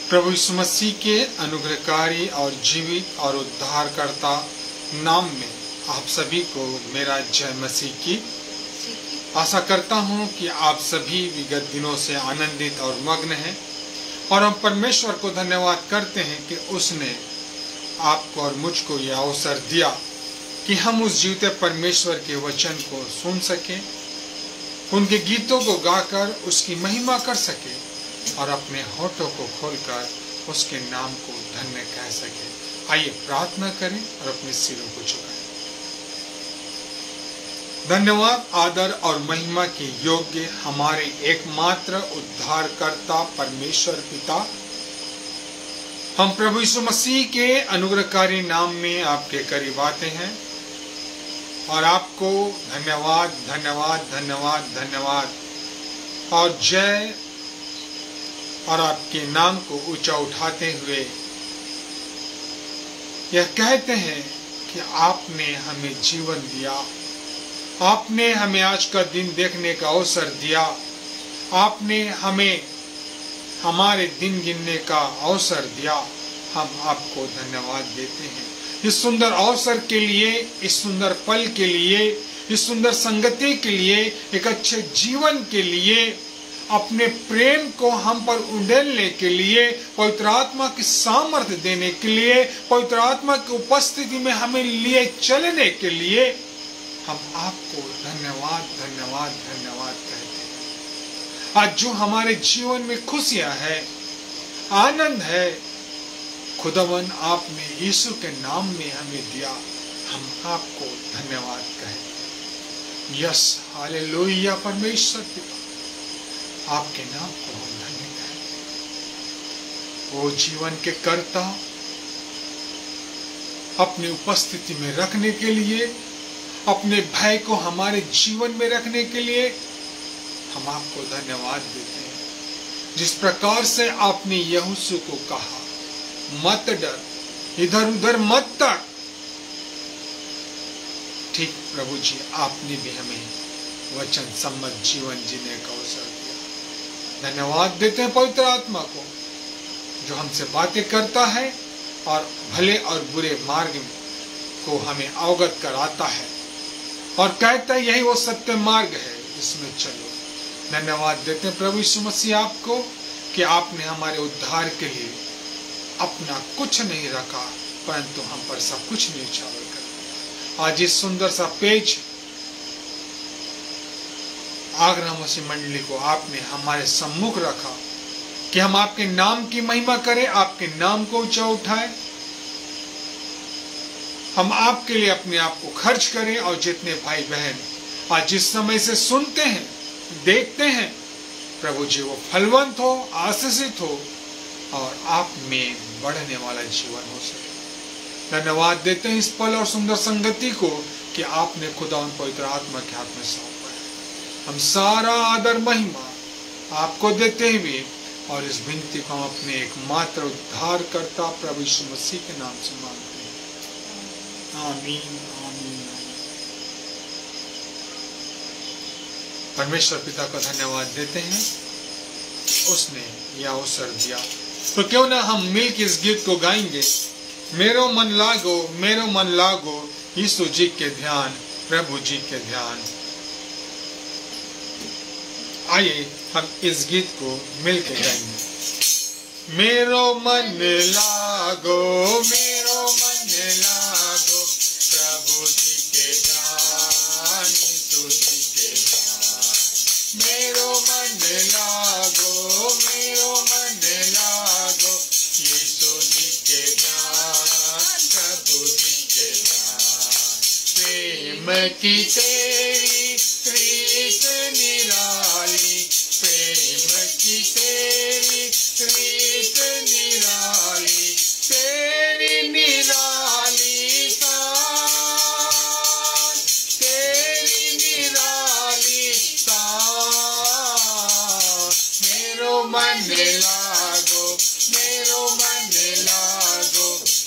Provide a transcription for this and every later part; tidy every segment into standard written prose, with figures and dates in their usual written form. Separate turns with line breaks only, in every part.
प्रभु यीशु मसीह के अनुग्रहकारी और जीवित और उद्धारकर्ता नाम में आप सभी को मेरा जय मसीह की। आशा करता हूं कि आप सभी विगत दिनों से आनंदित और मग्न हैं और हम परमेश्वर को धन्यवाद करते हैं कि उसने आपको और मुझको यह अवसर दिया कि हम उस जीवते परमेश्वर के वचन को सुन सकें, उनके गीतों को गाकर उसकी महिमा कर सकें और अपने होठों को खोलकर उसके नाम को धन्य कह सकें। आइए प्रार्थना करें और अपने सिरों को झुकाएं। धन्यवाद, आदर और महिमा के योग्य हमारे एकमात्र उद्धारकर्ता परमेश्वर पिता, हम प्रभु यीशु मसीह के अनुग्रहकारी नाम में आपके करीब आते हैं और आपको धन्यवाद धन्यवाद धन्यवाद धन्यवाद और जय और आपके नाम को ऊंचा उठाते हुए यह कहते हैं कि आपने हमें जीवन दिया, आपने हमें आज का दिन देखने का अवसर दिया, आपने हमें हमारे दिन गिनने का अवसर दिया। हम आपको धन्यवाद देते हैं इस सुंदर अवसर के लिए, इस सुंदर पल के लिए, इस सुंदर संगति के लिए, एक अच्छे जीवन के लिए, अपने प्रेम को हम पर उंडेलने के लिए, पवित्र आत्मा की सामर्थ्य देने के लिए, पवित्र आत्मा की उपस्थिति में हमें लिए चलने के लिए हम आपको धन्यवाद धन्यवाद धन्यवाद कहते हैं। आज जो हमारे जीवन में खुशियां है, आनंद है, खुदावन आपने यीशु के नाम में हमें दिया, हम आपको धन्यवाद कहें। यस, हालेलुया परमेश्वर पिता, आपके नाम को हम धन्य कहें। वो जीवन के कर्ता अपनी उपस्थिति में रखने के लिए, अपने भय को हमारे जीवन में रखने के लिए हम आपको धन्यवाद देते हैं। जिस प्रकार से आपने यहोशू को कहा, मत डर, इधर उधर मत तक, ठीक प्रभु जी आपने भी हमें वचन सम्मत जीवन जीने का अवसर दिया। धन्यवाद देते हैं पवित्र आत्मा को जो हमसे बातें करता है और भले और बुरे मार्ग को हमें अवगत कराता है और कहता है यही वो सत्य मार्ग है, इसमें चलो। धन्यवाद देते हैं प्रभु यीशु मसीह आपको कि आपने हमारे उद्धार के लिए अपना कुछ नहीं रखा परंतु हम पर सब कुछ न्यौछावर कर। आज इस सुंदर सा पेज आगरा मसीह मंडली को आपने हमारे सम्मुख रखा कि हम आपके नाम की महिमा करें, आपके नाम को ऊंचा उठाएं, हम आपके लिए अपने आप को खर्च करें और जितने भाई बहन आज जिस समय से सुनते हैं, देखते हैं, प्रभु जी वो फलवंत हो, आशीषित हो और आप में बढ़ने वाला जीवन हो सके। धन्यवाद देते हैं इस पल और सुंदर संगति को कि आपने खुदा उन पवित्र आत्मा के हाथ में सौंपा है। हम सारा आदर महिमा आपको देते हुए और इस विनती को हम अपने एकमात्र उद्धारकर्ता प्रभु यीशु मसीह के नाम से मांगते हैं। आमीन आमीन। परमेश्वर पिता का धन्यवाद देते हैं, उसने यह अवसर दिया। तो क्यों ना हम मिलकर इस गीत को गाएंगे, मेरो मन लागो यीशु जी के ध्यान, प्रभु जी के ध्यान। आइए हम इस गीत को मिलकर गाएंगे। मेरो मन लागो प्रभु जी के ध्यान, यीशु जी के ध्यान। मेरो मन लागो यीशु जी के ध्यान, प्रभु जी के ध्यान। प्रेम की तेरी रीत निराली, प्रेम की तेरी रीत निराली, तेरी निराली शान, तेरी निराली शान। मेरो मन लागो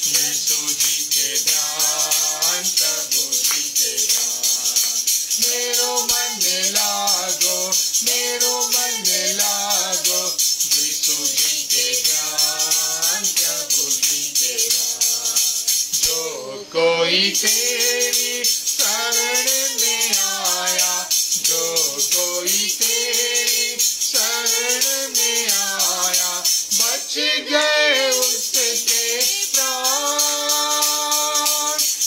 यीशु जी के ध्यान, प्रभु जी के ध्यान। मेरो मन लागो, मेरो मन लागो यीशु जी के ध्यान। तेरी शरण में आया, जो कोई तेरी शरण में आया, बच गए उसके प्राण,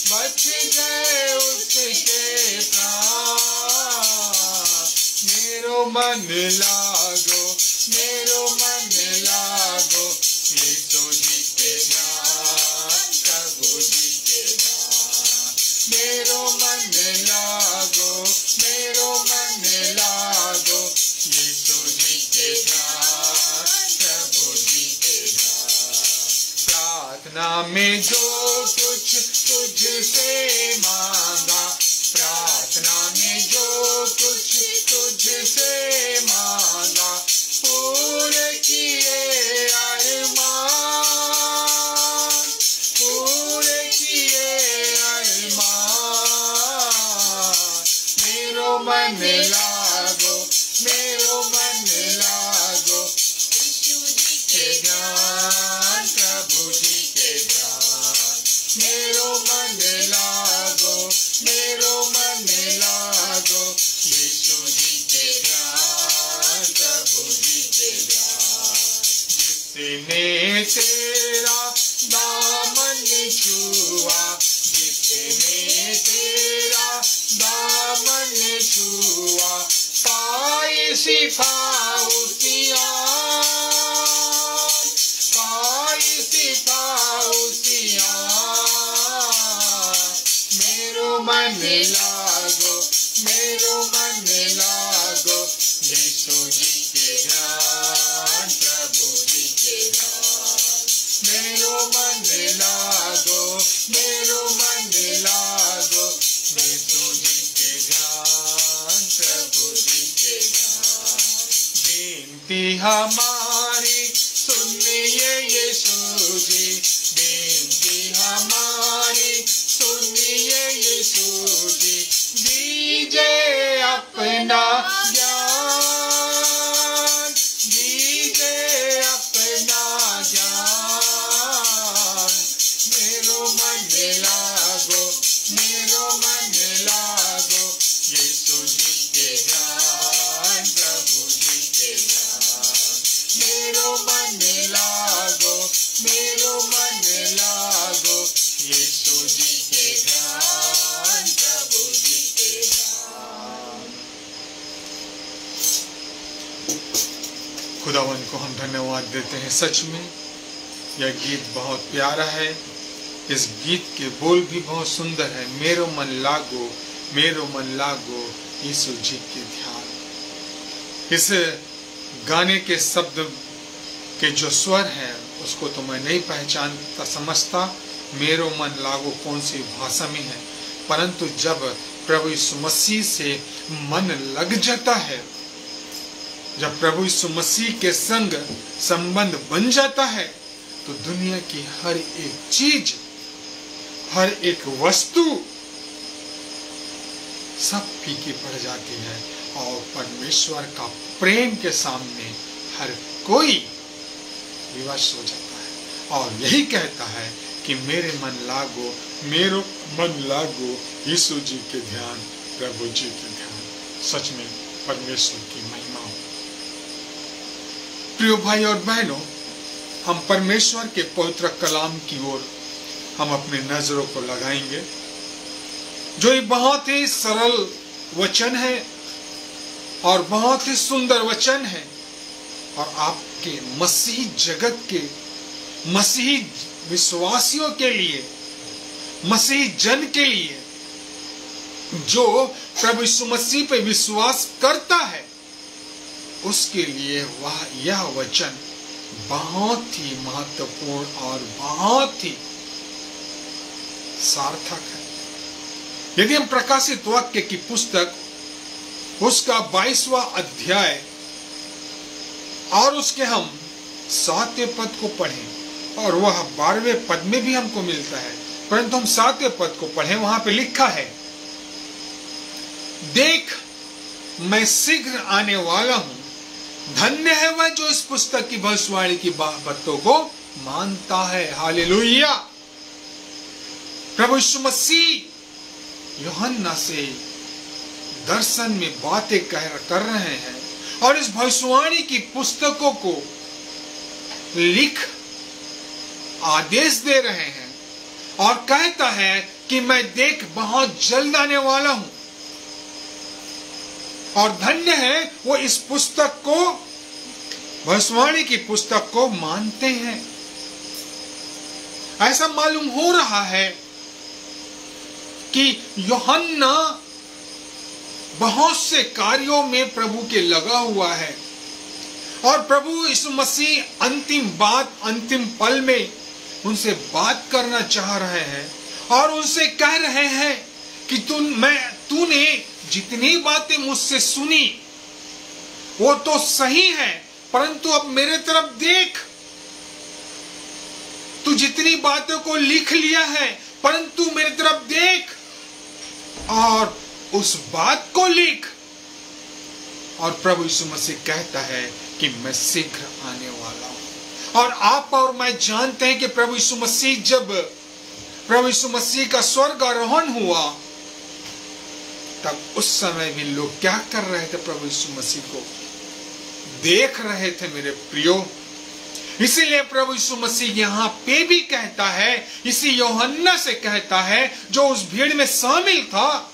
बच गए उसके प्राण। मेरो मन लागो, मेरो मन लागो, यीशु जी के ध्यान, प्रभु जी के ध्यान। मेरो मन लागो, मेरो मन लागो, यीशु जी के ध्यान, प्रभु जी के ध्यान। प्रार्थना में जो कुछ तुझसे मांगा, प्रार्थना में जो कुछ तुझसे मांगा, पूरे किए अरमान, पूरे किए अरमान। मेरो मन लागो, मेरो मन लागो, यीशु जी के ध्यान, प्रभु जी के ध्यान। मेरो मन लागो, मेरो मन लागो, यीशु जी के ध्यान, प्रभु जी के ध्यान। जिसने तेरा दामन छुआ, जिसने तेरा दामन छुआ, पाई सिफाउसियान, पाई सिफाउसियान। मेरो मन लागो, मेरो मन लागो, यीशु जी के ध्यान, प्रभु जी के ध्यान। मेरो मन लागो, मेरो मन लागो, यीशु जी के ध्यान, प्रभु जी के ध्यान। बेनती हमारी सुनिए यीशु जी, बेनती हमारी सुनिए यीशु जी, दीजिए अपना ज्ञान, दीजिए अपना ज्ञान। मेरो मन लागो, मेरो मन लागो, यीशु जी के ध्यान, प्रभु जी के ध्यान। मेरो मन लागो, मेरो मन लागो, यीशु जी के ध्यान, प्रभु जी के ध्यान। खुदावन को हम धन्यवाद देते हैं। सच में यह गीत बहुत प्यारा है। इस गीत के बोल भी बहुत सुंदर है। मेरो मन लागो, मेरो मन लागो, यीशु जी के ध्यान। इस गाने के शब्द के जो स्वर है उसको तो मैं नहीं पहचानता समझता, मेरो मन लागो कौन सी भाषा में है, परंतु जब प्रभु यीशु मसीह से मन लग जाता है, जब प्रभु यीशु मसीह के संग संबंध बन जाता है, तो दुनिया की हर एक चीज, हर एक वस्तु सब फीकी पड़ जाती है और परमेश्वर का प्रेम के सामने हर कोई विवश हो जाता है और यही कहता है कि मेरे मन लागो, मेरो मन लागो, यीशु जी के ध्यान, प्रभु जी के ध्यान। सच में परमेश्वर की महिमा हो। प्रिय भाई और बहनों, हम परमेश्वर के पवित्र कलाम की ओर हम अपने नजरों को लगाएंगे, जो एक बहुत ही सरल वचन है और बहुत ही सुंदर वचन है और आपके मसीह जगत के, मसीह विश्वासियों के लिए, मसीह जन के लिए, जो प्रभु यीशु मसीह पे विश्वास करता है, उसके लिए वह यह वचन बहुत ही महत्वपूर्ण और बहुत ही सार्थक है। यदि हम प्रकाशित वाक्य की पुस्तक उसका 22वां अध्याय और उसके हम 7वें पद को पढ़ें, और वह 12वें पद में भी हमको मिलता है, परंतु हम 7वें पद को पढ़ें, वहां पे लिखा है, देख मैं शीघ्र आने वाला हूं, धन्य है वह जो इस पुस्तक की भविष्यवाणी की बातों को मानता है। हालेलुया। प्रभु यीशु मसीह यूहन्ना से दर्शन में बातें कर रहे हैं और इस भविष्यवाणी की पुस्तकों को लिख आदेश दे रहे हैं और कहता है कि मैं देख बहुत जल्द आने वाला हूं। और धन्य है वो इस पुस्तक को, भविष्यवाणी की पुस्तक को मानते हैं। ऐसा मालूम हो रहा है कि यूहन्ना बहुत से कार्यों में प्रभु के लगा हुआ है और प्रभु यीशु मसीह अंतिम पल में उनसे बात करना चाह रहे हैं और उनसे कह रहे हैं कि तूने जितनी बातें मुझसे सुनी वो तो सही है, परंतु अब मेरे तरफ देख। तू जितनी बातों को लिख लिया है, परंतु मेरे तरफ देख और उस बात को लिख। और प्रभु यीशु मसीह कहता है कि मैं शीघ्र आने वाला हूं। और आप और मैं जानते हैं कि प्रभु यीशु मसीह, जब प्रभु यीशु मसीह का स्वर्ग आरोहण हुआ, तब उस समय भी लोग क्या कर रहे थे? प्रभु यीशु मसीह को देख रहे थे मेरे प्रियो। इसीलिए प्रभु यीशु मसीह यहाँ पे भी कहता है, इसी यूहन्ना से कहता है जो उस भीड़ में शामिल था,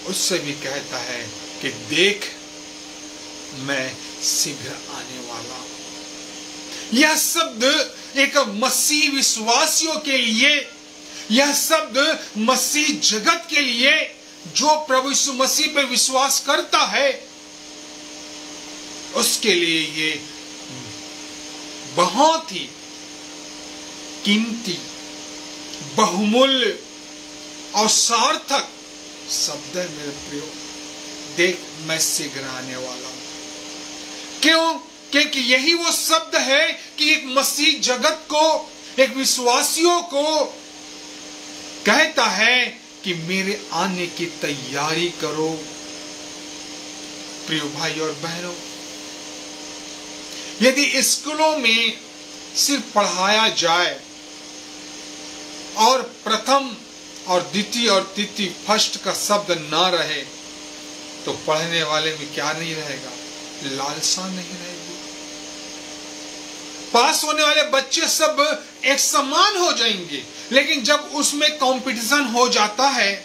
उससे भी कहता है कि देख मैं शीघ्र आने वाला हूं। यह शब्द एक मसीह विश्वासियों के लिए, यह शब्द मसीह जगत के लिए, जो प्रभु यीशु मसीह पर विश्वास करता है, उसके लिए ये बहुत ही कीमती, बहुमूल्य और सार्थक शब्द है मेरे प्रियो। देख मैं शीघ्र आने वाला हूं। क्यों? क्योंकि यही वो शब्द है कि एक मसीह जगत को, एक विश्वासियों को कहता है कि मेरे आने की तैयारी करो। प्रियो भाई और बहनों, यदि स्कूलों में सिर्फ पढ़ाया जाए और प्रथम और द्वितीय और तृतीय फर्स्ट का शब्द ना रहे, तो पढ़ने वाले में क्या नहीं रहेगा? लालसा नहीं रहेगी। पास होने वाले बच्चे सब एक समान हो जाएंगे, लेकिन जब उसमें कंपटीशन हो जाता है,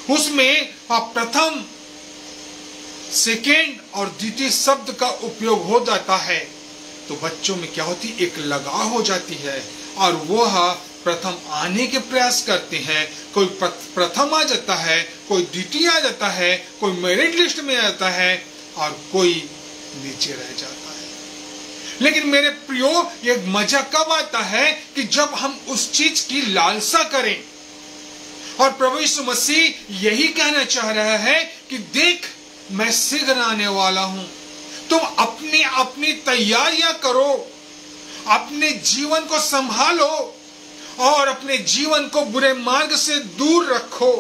उसमें प्रथम, सेकेंड और द्वितीय शब्द का उपयोग हो जाता है, तो बच्चों में क्या होती? एक लगाव हो जाती है और वह प्रथम आने के प्रयास करते हैं। कोई प्रथम आ जाता है, कोई द्वितीय आ जाता है, कोई मेरिट लिस्ट में आ जाता है और कोई नीचे रह जाता है। लेकिन मेरे प्रियो, ये मजा कब आता है? कि जब हम उस चीज की लालसा करें। और प्रभु यीशु मसीह यही कहना चाह रहा है कि देख मैं शीघ्र आने वाला हूं। तुम अपनी तैयारियां करो, अपने जीवन को संभालो और अपने जीवन को बुरे मार्ग से दूर रखो।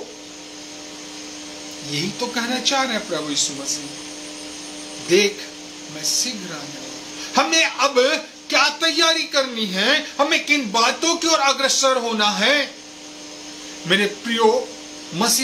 यही तो कहना चाह रहे हैं प्रभु यीशु मसीह। देख मैं शीघ्र आने वाला हूं। हमें अब क्या तैयारी करनी है? हमें किन बातों की ओर अग्रसर होना है? मेरे प्रियो, मसीह